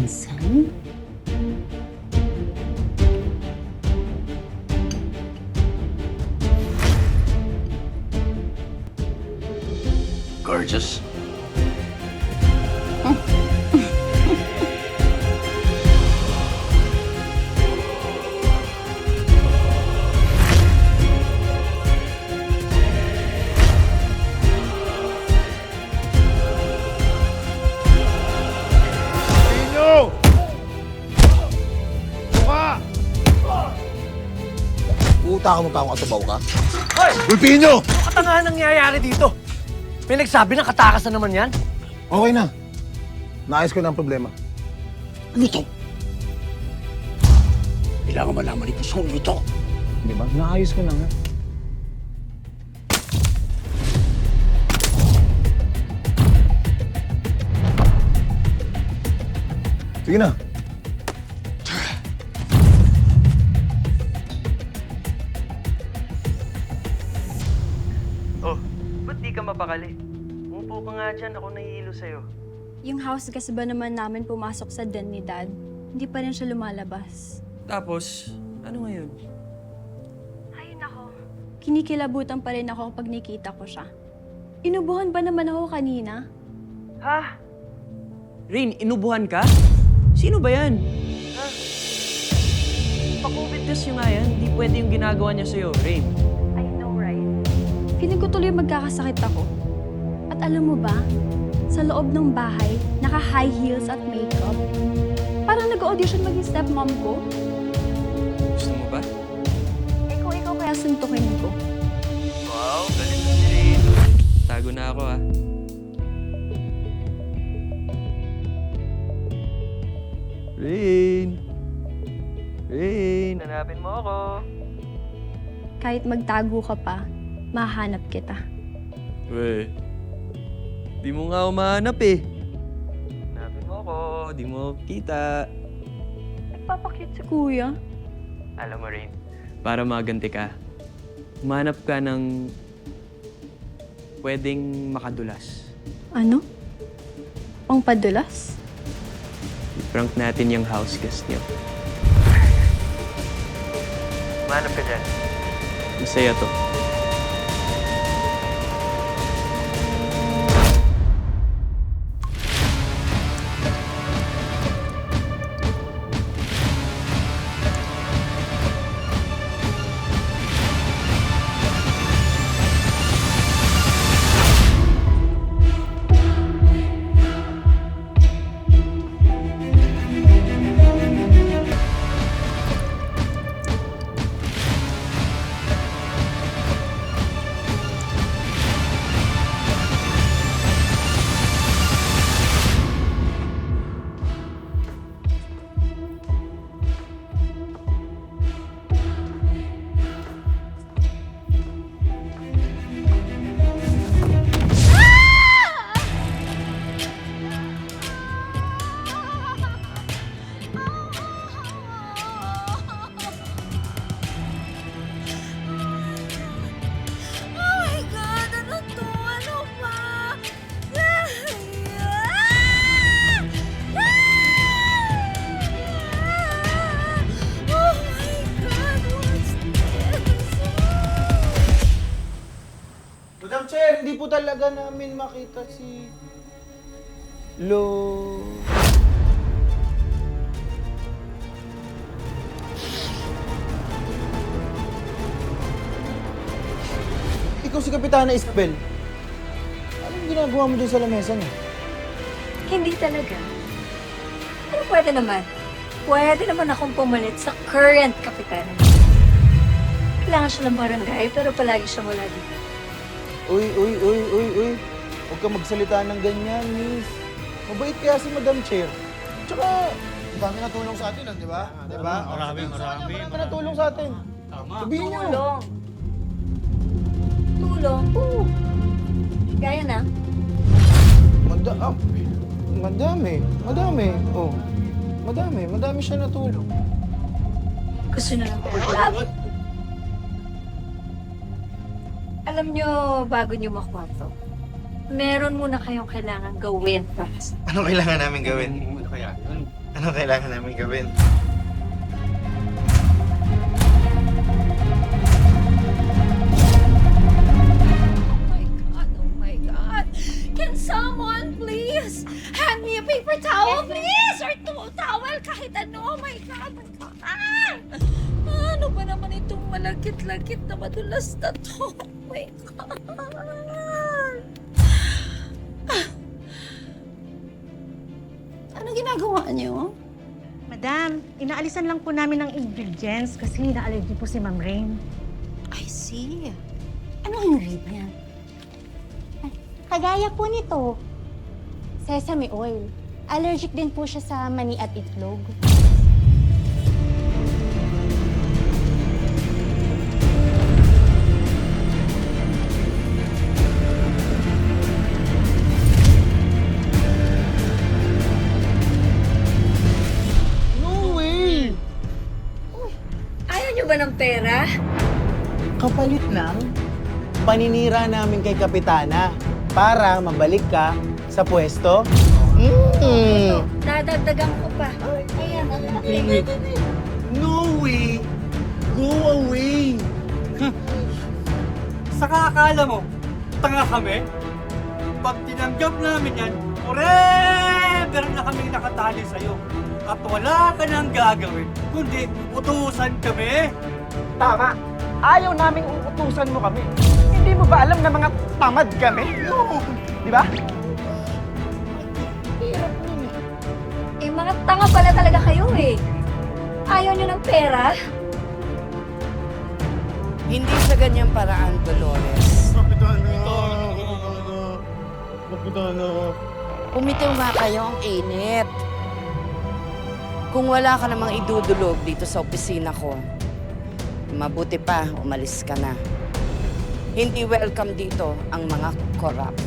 handsome. Gorgeous. Pino! Buka! Uutakan mo pa akong atubaw ka? Hoy! Pino! Ano katangahan nangyayari dito? May nagsabi ng katakas na naman yan? Okay na. Naayos ko na ang problema. Ano to? Kailangan malaman ito sa ulo to. Di ba? Naayos ko na nga. Sige na. Oh, ba't di ka mapakali? Umupo ka nga dyan, ako nahihilo sa'yo. Yung house gas ba naman namin pumasok sa den ni Dad? Hindi pa rin siya lumalabas. Tapos, ano ngayon? Ay, nako. Kinikilabutan pa rin ako pag nakita ko siya. Inubuhan ba naman ako kanina? Ha? Rain, inubuhan ka? Sino ba yan? Ha? Pa-COVID test yung nga yan. Hindi pwede yung ginagawa niya sa'yo, Rain. I know, right? Feeling ko tuloy magkakasakit ako. At alam mo ba, sa loob ng bahay, naka-high heels at makeup. Parang nag-audition maging stepmom ko. Gusto mo ba? Eh kung ikaw kaya suntukin ko. Wow, galit na si Rain. Tago na ako, ah. Rain! Rain! Hanapin mo ako. Kahit magtago ka pa, mahanap kita. Weh, di mo nga umahanap eh. Hanapin mo ako, di mo kita. Nagpapakit si Kuya. Alam mo, Rain, para maganti ka, umanap ka ng pwedeng makadulas. Ano? Pangpadulas? I-prank natin yung house guest niyo. Umanap ka dyan. Masaya to. Madam Chair, hindi po talaga namin makita si... Lo... Ikaw si Kapitana Isabel. Anong ginagawa mo dyan sa lamesa niya? Hindi talaga. Pero pwede naman. Pwede naman akong pumalit sa current kapitan. Kailangan siya ng barangay, pero palagi siya wala dito. Uy. Huwag ka magsalita ng ganyan, miss. Mabait kaya si Madam Chair. Tsaka, ang dami natulong sa atin, di ba? Di ba? Marami. Marami natulong sa atin. Tama. Sabihin niyo. Tulong? Oo. Gaya na. Madami. Oh. Madami siya natulong. Gusto na lang tulong. Alam nyo, bago nyo makuha to, meron muna kayong kailangan gawin para sa... Ano kailangan namin gawin? Ano kaya? Ano kailangan namin gawin? Oh my God. Can someone please hand me a paper towel, please? Or towel, kahit ano. Oh my God. Ano ba naman itong malagkit-lagkit na madulas na to? Oh my God. Ano ginagawa niyo? Madam, inaalisan lang po namin ng ingredients kasi na-allergy po si Ma'am Rain. I see. Ano ingredient? Kagaya po nito, sesame oil. Allergic din po siya sa mani at itlog. No way! Ayaw niyo ba ng pera? Kapalit ng paninira namin kay Kapitana para mabalik ka sa pwesto. Dadagdagan ko pa. Ayan, ang laki. No way! Go away! Saka akala mo, tanga kami? Pag tinanggap namin yan, forever na kaming nakatali sa'yo. At wala ka nang gagawin, kundi utusan kami. Tama. Ayaw naming uutusan mo kami. Hindi mo ba alam na mga tamad kami? Di ba? Eh, mga tanga pala talaga kayo eh. Ayaw niyo ng pera? Hindi sa ganyang paraan, Dolores. Kapitana. Umitaw nga kayo ang init. Kung wala ka namang idudulog dito sa opisina ko, mabuti pa, umalis ka na. Hindi welcome dito ang mga corrupt.